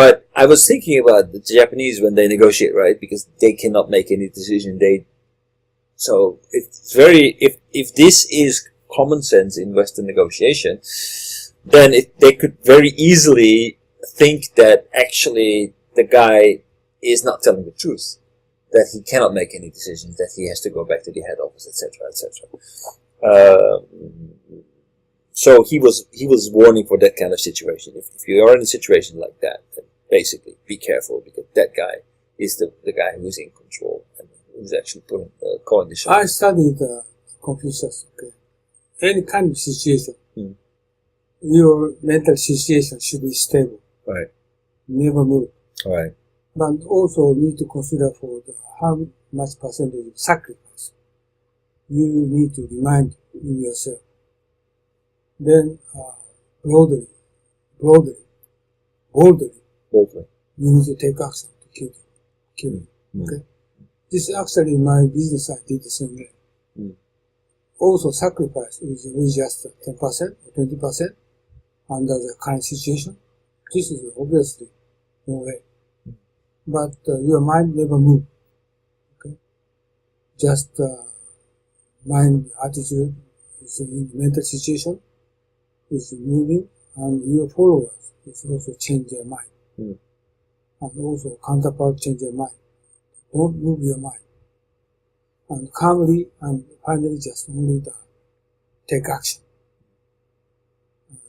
But I was thinking about the Japanese when they negotiate, right? Because they cannot make any decision. So it's very, if this is common sense in Western negotiation, then they could very easily think that actually the guy is not telling the truth, that he cannot make any decisions, that he has to go back to the head office, etc., etc. So he was warning for that kind of situation. If you are in a situation like that, then basically be careful, because that guy is the guy who's in control and who's actually calling the shots. I studied Confucius. Okay, any kind of situation, your mental situation should be stable. Right. Never move. Right. But also need to consider for how much percentage of sacrifice you need to remind in yourself. Then boldly, you need to take action to kill him. Okay. This is actually my business. I did the same way. Also, sacrifice is just 10% or 20% under the current situation. This is obviously no way. But your mind never moves. Okay? Just mind attitude is in the mental situation is moving, and your followers is also change their mind. And also counterpart change their mind. Don't move your mind. And calmly and finally just only take action. And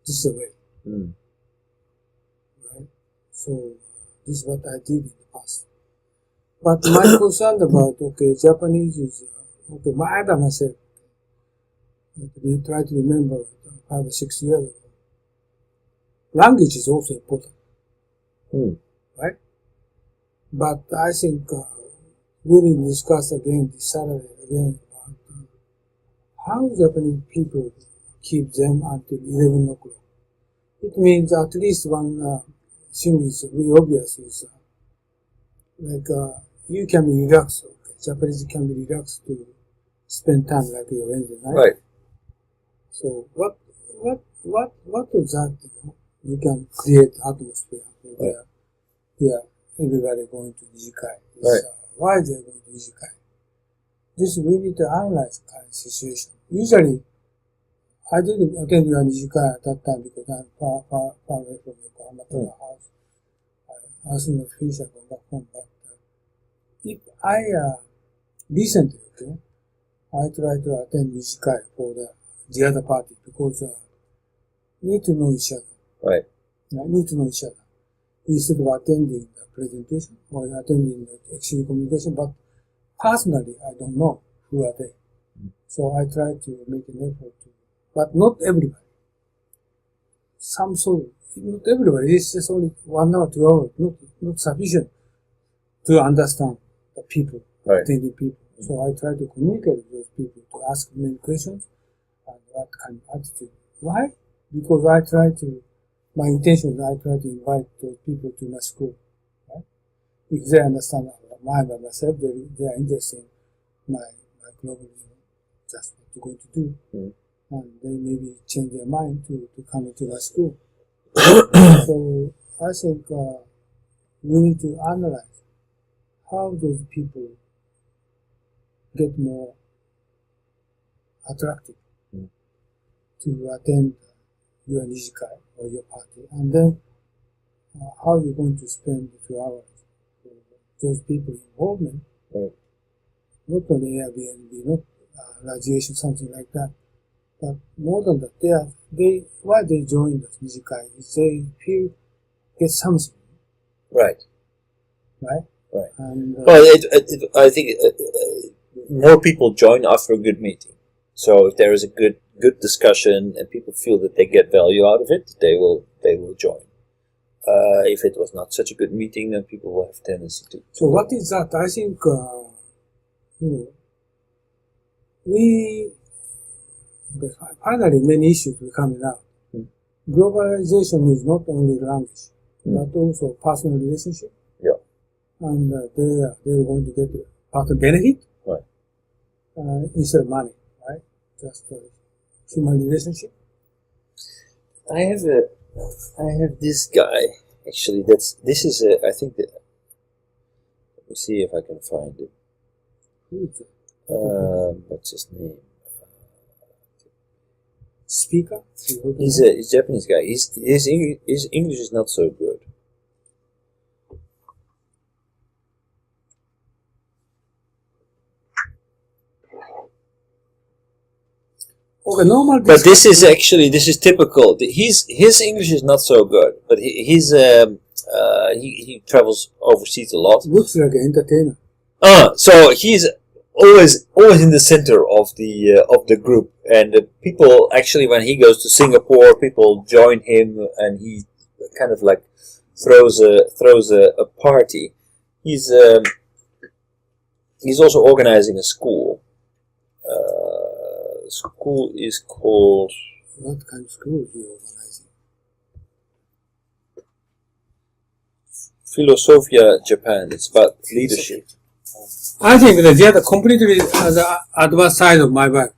this is the way. Right? So this is what I did in the past. But my concern about, Japanese is, I had myself, we try to remember 5 or 6 years ago. Language is also important. Right? But I think we will discuss again this Saturday again about how Japanese people keep them until 11 o'clock. It means at least one thing is very obvious is you can be relaxed. Japanese can be relaxed to spend time like your Wednesday night. Right. So what was that? You can create atmosphere where everybody going to Nijikai. Right. Why they are going to Nijikai? This we need to analyze the current situation. Usually, I didn't attend your Nijikai at that time because I'm far away from Yokohama to the house. As soon as I finish, I go back home. But if I recently, I try to attend Nijikai for the other party because need to know each other. Right. Need to know each other instead of attending the presentation or attending the exchange communication. But personally, I don't know who are they. So I try to make an effort to, but not everybody. Not everybody. It's just only 1 hour, 2 hours, not sufficient to understand the people, attending people. So I try to communicate with those people, to ask many questions and what kind of attitude. Why? Because my intention is I try to invite those people to my school. Right? If they understand by myself, they are interested in my global, just what they're going to do. And they maybe change their mind to come into my school. So I think we need to analyze how those people get more attractive to attend your Nijikai or your party, and then how you're going to spend the 2 hours. Those people involvement, not only Airbnb, not graduation, something like that, but more than that, why they join the Nijikai is they get something. Right. And, I think more people join after a good meeting. So if there is a good discussion and people feel that they get value out of it, they will join. If it was not such a good meeting, then people will have tendency to. So what is that? I think finally many issues will coming out. Globalization is not only language, but also personal relationship. Yeah. And they're going to get part of benefit, right? Instead of money, right? Just human relationship. I have I have this guy. Actually, this is I think that. Let me see if I can find it. What's his name? Speaker? He's a Japanese guy. His English is not so good. Okay, normal. But this is typical. His English is not so good, but he travels overseas a lot. Looks like an entertainer. So he's always in the center of the group, and people actually, when he goes to Singapore, people join him, and he kind of like throws a party. He's also organizing a school. School is called. What kind of school is he organizing? Philosophia Japan. It's about leadership. I think that they are completely the adverse side of my wife.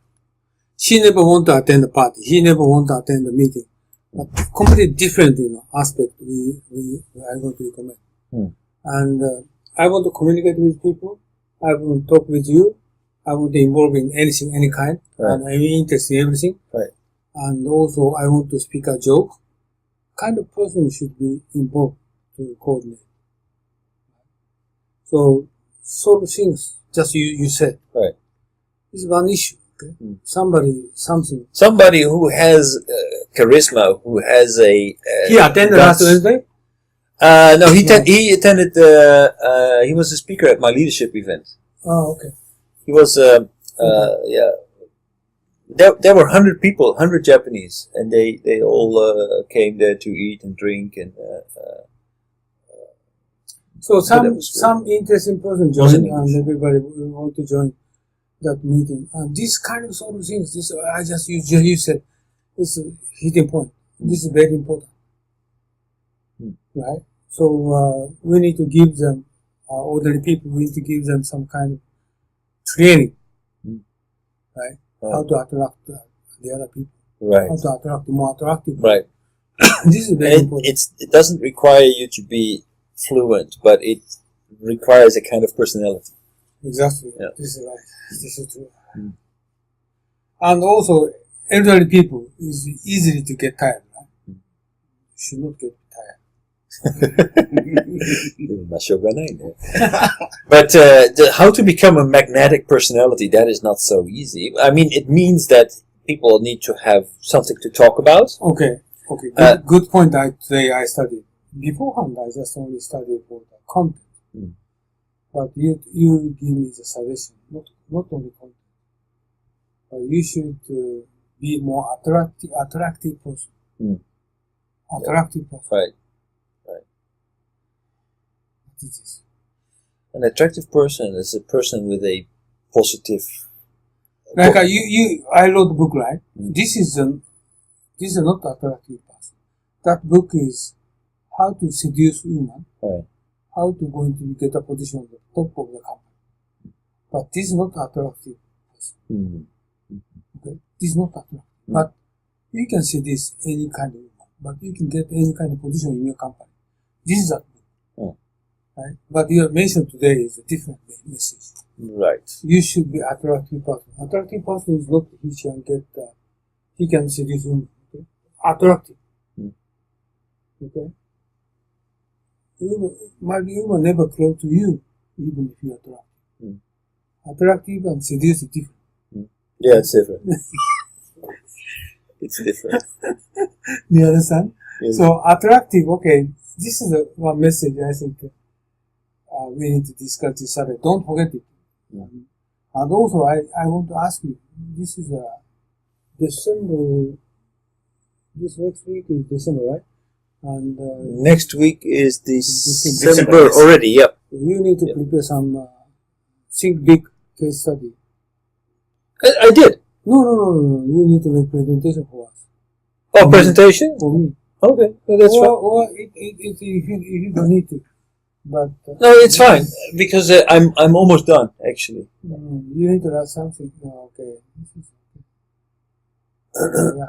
She never want to attend the party. He never want to attend the meeting. But completely different, aspect I want to recommend. And I want to communicate with people. I want to talk with you. I want to involve in anything, any kind. Right. And I'm interested in everything. Right. And also I want to speak a joke. Kind of person should be involved to coordinate. So, sort of things, just you said. Right. It's one issue. Okay? Somebody who has charisma, who has a. He attended last Wednesday? No, he attended. He was a speaker at my leadership event. Oh, okay. He was. Yeah. There were 100 people, 100 Japanese, and they all came there to eat and drink and. So some interesting person joined, and everybody will want to join that meeting. And this kind of sort of things, you said, it's a hitting point. This is very important, right? So we need to give them, ordinary people, we need to give them some kind of training, right? How to attract the other people, right? How to attract the more attractive, right? This is very important. It doesn't require you to be fluent, but it requires a kind of personality. Exactly. Yeah. This is right. This is true. And also, elderly people is easily to get tired, right? Should not get tired. But how to become a magnetic personality, that is not so easy. I mean, it means that people need to have something to talk about. Okay. Good point. Today I studied. Beforehand, I just only studied for the content. But you give me the suggestion, not only content, but you should be more attractive person. Attractive person. Right. What is this? An attractive person is a person with a positive. Like I wrote the book, right? This is not attractive person. That book is how to seduce women. Right. How to go into get a position at the top of the company. But this is not attractive person. Okay? This is not attractive. But you can seduce any kind of woman. But you can get any kind of position in your company. This is that book. Right? But your mention today is a different message. Right. You should be attractive person. Attractive person is not he can seduce women. Okay? Attractive. Okay? Women never close to you, even if you are attractive. Attractive and seduce is different. Yeah, it's different. It's different. You understand? Yes. So attractive, okay, this is one message I think we need to discuss this Saturday. Don't forget it. And also I want to ask you, this is December, this next week is December, right? And next week is December already. Yep. You need to prepare some think big case study. I did. No. You need to make presentation for us. Oh, presentation for me. Okay, well, that's fine. Or if you don't need to, but no, it's fine because I'm almost done actually. You need to write something. Okay. Yeah.